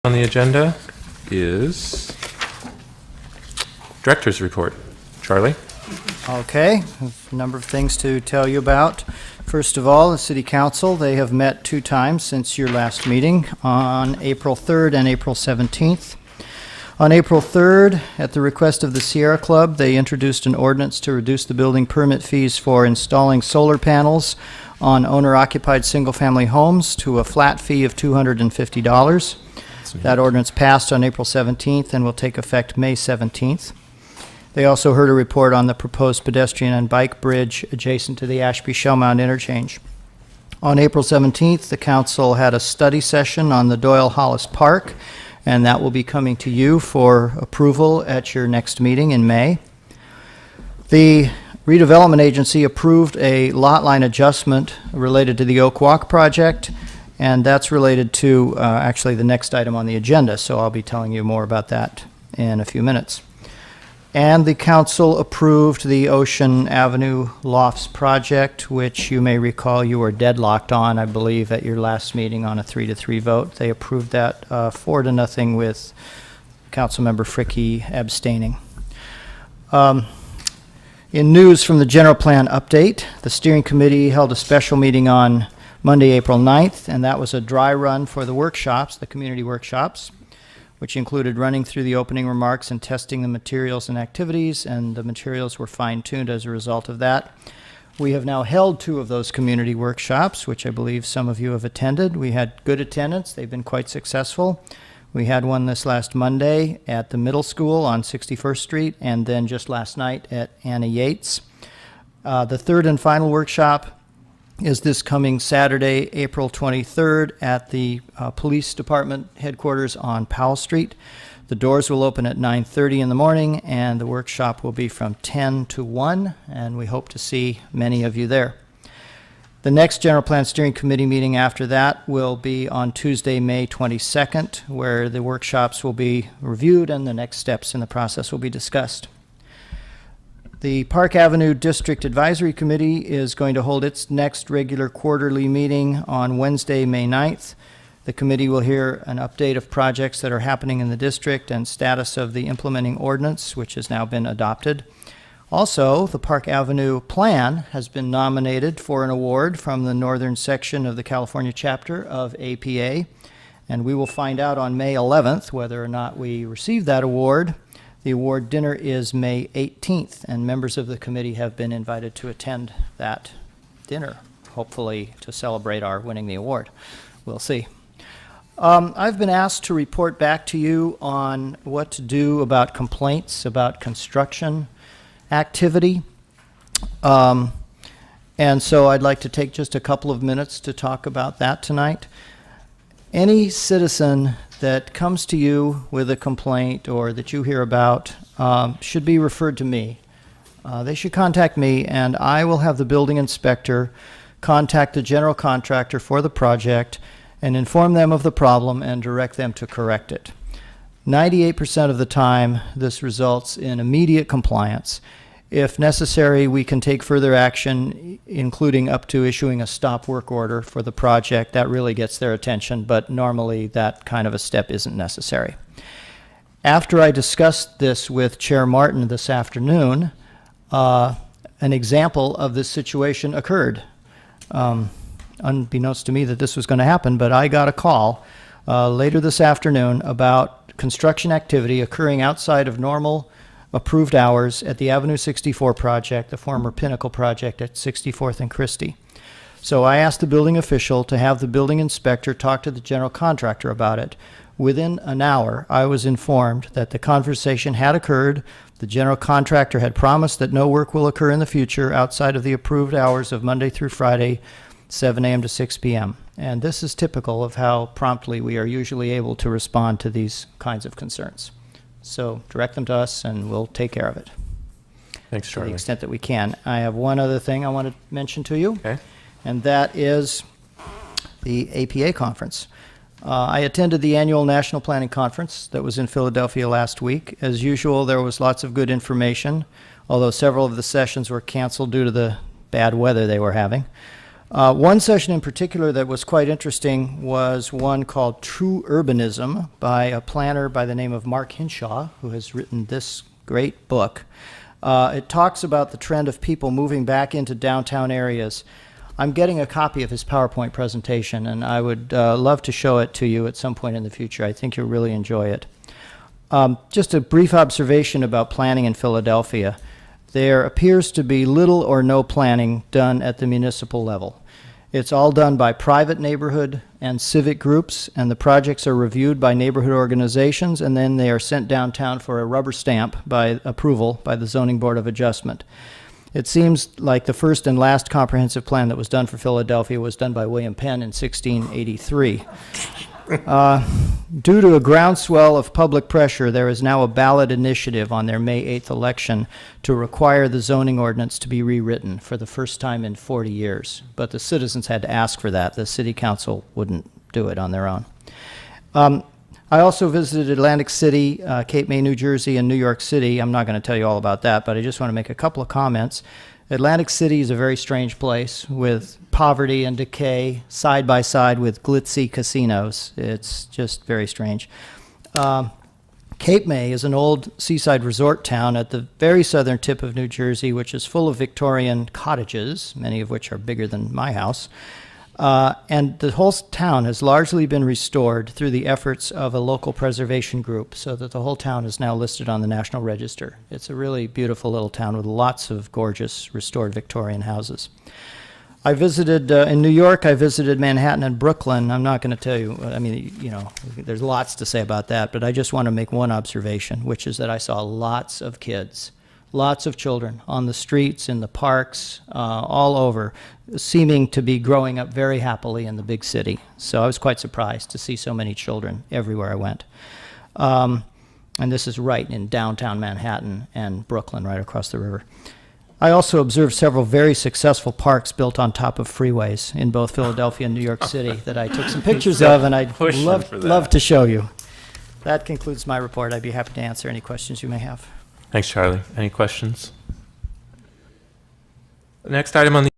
On the agenda is Director's Report. Charlie? Okay, a number of things to tell you about. First of all, the City Council, they have met 2 times since your last meeting, on April 3rd and April 17th. On April 3rd, at the request of the Sierra Club, they introduced an ordinance to reduce the building permit fees for installing solar panels on owner-occupied single-family homes to a flat fee of $250. That ordinance passed on April 17th and will take effect May 17th. They also heard a report on the proposed pedestrian and bike bridge adjacent to the Ashby-Shellmount interchange. On April 17th, the council had a study session on the Doyle-Hollis Park, and that will be coming to you for approval at your next meeting in May. The Redevelopment Agency approved a lot line adjustment related to the Oak Walk project, and that's related to actually the next item on the agenda, so I'll be telling you more about that in a few minutes. And the council approved the Ocean Avenue Lofts project, which you may recall you were deadlocked on, I believe, at your last meeting on a 3-3 vote. They approved that 4-0 with Councilmember Fricke abstaining. In news from the general plan update, the steering committee held a special meeting on Monday, April 9th, and that was a dry run for the workshops, the community workshops, which included running through the opening remarks and testing the materials and activities, and the materials were fine-tuned as a result of that. We have now held 2 of those community workshops, which I believe some of you have attended. We had good attendance. They've been quite successful. We had one this last Monday at the middle school on 61st Street, and then just last night at Anna Yates. The third and final workshop is this coming Saturday, April 23rd, at the police department headquarters on Powell Street. The doors will open at 9:30 in the morning, and the workshop will be from 10 to 1, and we hope to see many of you there. The next General Plan Steering Committee meeting after that will be on Tuesday, May 22nd, where the workshops will be reviewed and the next steps in the process will be discussed. The Park Avenue District Advisory Committee is going to hold its next regular quarterly meeting on Wednesday, May 9th. The committee will hear an update of projects that are happening in the district and status of the implementing ordinance, which has now been adopted. Also, the Park Avenue Plan has been nominated for an award from the northern section of the California chapter of APA, and we will find out on May 11th whether or not we receive that award. The award dinner is May 18th, and members of the committee have been invited to attend that dinner, hopefully to celebrate our winning the award. We'll see. I've been asked to report back to you on what to do about complaints about construction activity. And so I'd like to take just a couple of minutes to talk about that tonight. Any citizen that comes to you with a complaint or that you hear about should be referred to me. They should contact me, and I will have the building inspector contact the general contractor for the project and inform them of the problem and direct them to correct it. 98% of the time, this results in immediate compliance. If necessary, we can take further action, including up to issuing a stop work order for the project. That really gets their attention, but normally that kind of a step isn't necessary. After I discussed this with Chair Martin this afternoon, an example of this situation occurred. Unbeknownst to me that this was going to happen, but I got a call later this afternoon about construction activity occurring outside of normal approved hours at the Avenue 64 project, the former Pinnacle project at 64th and Christie. So I asked the building official to have the building inspector talk to the general contractor about it. Within an hour, I was informed that the conversation had occurred. The general contractor had promised that no work will occur in the future outside of the approved hours of Monday through Friday, 7 a.m. to 6 p.m. And this is typical of how promptly we are usually able to respond to these kinds of concerns. So direct them to us, and we'll take care of it. Thanks, Charlie. To the extent that we can. I have one other thing I want to mention to you, Okay. and that is the APA conference. I attended the annual National Planning Conference that was in Philadelphia last week. As usual, there was lots of good information, although several of the sessions were canceled due to the bad weather they were having. One session in particular that was quite interesting was one called True Urbanism by a planner by the name of Mark Hinshaw, who has written this great book. It talks about the trend of people moving back into downtown areas. I'm getting a copy of his PowerPoint presentation, and I would love to show it to you at some point in the future. I think you'll really enjoy it. Just a brief observation about planning in Philadelphia. There appears to be little or no planning done at the municipal level. It's all done by private neighborhood and civic groups, and the projects are reviewed by neighborhood organizations, and then they are sent downtown for a rubber stamp by approval by the Zoning Board of Adjustment. It seems like the first and last comprehensive plan that was done for Philadelphia was done by William Penn in 1683. Due to a groundswell of public pressure, there is now a ballot initiative on their May 8th election to require the zoning ordinance to be rewritten for the first time in 40 years. But the citizens had to ask for that. The city council wouldn't do it on their own. I also visited Atlantic City, Cape May, New Jersey, and New York City. I'm not going to tell you all about that, but I just want to make a couple of comments. Atlantic City is a very strange place with poverty and decay side by side with glitzy casinos. It's just very strange. Cape May is an old seaside resort town at the very southern tip of New Jersey, which is full of Victorian cottages, many of which are bigger than my house. And the whole town has largely been restored through the efforts of a local preservation group, so that the whole town is now listed on the National Register. It's a really beautiful little town with lots of gorgeous restored Victorian houses. I visited, in New York, I visited Manhattan and Brooklyn. I'm not going to tell you, I mean, you know, there's lots to say about that, but I just want to make one observation, which is that I saw lots of kids. Lots of children on the streets, in the parks, all over, seeming to be growing up very happily in the big city. So I was quite surprised to see so many children everywhere I went. And this is right in downtown Manhattan and Brooklyn, right across the river. I also observed several very successful parks built on top of freeways in both Philadelphia and New York City that I took some pictures of, and I'd love to show you. That concludes my report. I'd be happy to answer any questions you may have. Thanks, Charlie. Any questions? Next item on the